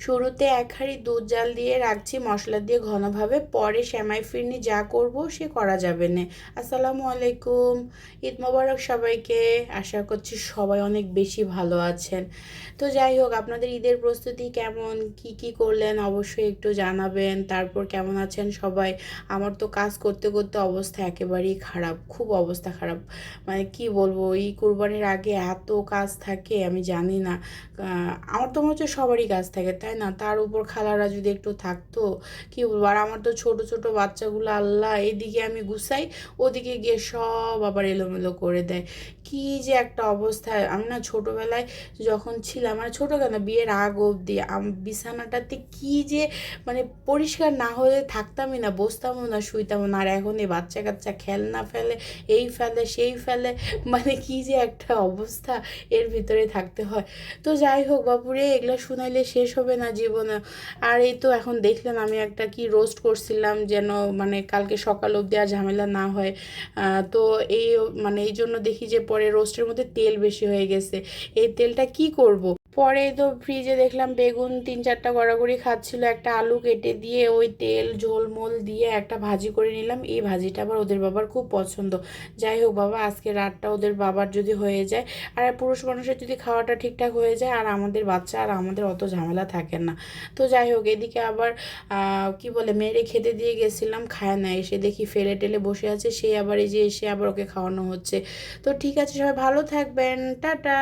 শুরুতে এক হাঁড়ি দুধ জাল দিয়ে রাখছি মশলা দিয়ে ঘনভাবে, পরে সেমাই ফিরনি যা করব সে করা যাবে না। আসসালামু আলাইকুম, ঈদ মোবারক সবাইকে। আশা করছি সবাই অনেক বেশি ভালো আছেন। তো যাই হোক, আপনাদের ঈদের প্রস্তুতি কেমন, কি কি করলেন অবশ্যই একটু জানাবেন। তারপর কেমন আছেন সবাই? আমার তো কাজ করতে করতে অবস্থা একেবারেই খারাপ, খুব অবস্থা খারাপ। মানে কি বলবো, এই কুরবানির আগে এত কাজ থাকে আমি জানি না। আমার তো মনে হচ্ছে সবারই কাজ থাকে, তাই না? তার উপর খালারা যদি একটু থাকতো, কি বলবো। আর আমার তো ছোট ছোট বাচ্চাগুলো, আল্লাহ, এদিকে আমি গুছাই, ওদিকে গিয়ে সব আবার এলোমেলো করে দেয়। কি যে একটা অবস্থা! আমি না ছোটবেলায় যখন ছিলাম, মানে ছোট কেন, বিয়ের আগ অবধি বিছানাটাতে কি যে মানে পরিষ্কার না হলে থাকতামই না, বসতামও না, শুইতামও না। আর এখন এই বাচ্চা কাচ্চা খেলনা ফেলে, এই ফেলে সেই ফেলে, মানে কি যে একটা অবস্থা, এর ভিতরে থাকতে হয়। তো যাই হোক বাপুরে, এগুলো শুনাইলে শেষ হবে না জীবনে। আর এই তো এখন দেখলেন আমি একটা কি রোস্ট করছিলাম, যেন মানে কালকে সকাল অবধি আর ঝামেলা না হয়। তো এই মানে এই জন্য দেখি যে পরে রোস্টের মধ্যে তেল বেশি হয়ে গেছে। এই তেলটা কি করব। পরে তো ফ্রিজে দেখলাম বেগুন তিন চারটা গড়াগড়ি খাচ্ছিল, একটা আলু কেটে দিয়ে ওই তেল ঝোলমোল দিয়ে একটা ভাজি করে নিলাম। এই ভাজিটা আবার ওদের বাবার খুব পছন্দ। যাই হোক বাবা, আজকে রাতটা ওদের বাবার যদি হয়ে যায়, আর পুরুষ মানুষের যদি খাওয়াটা ঠিকঠাক হয়ে যায়, আর আমাদের বাচ্চা আর আমাদের অত ঝামেলা থাকে না। তো যাই হোক, এদিকে আবার কি বলে, মেয়েরে খেতে দিয়ে গেছিলাম, খায় না, এসে দেখি ফেলে টেলে বসে আছে, সে আবার এই যে এসে আবার ওকে খাওয়ানো হচ্ছে। তো ঠিক আছে, সবাই ভালো থাকবেন, টাটা।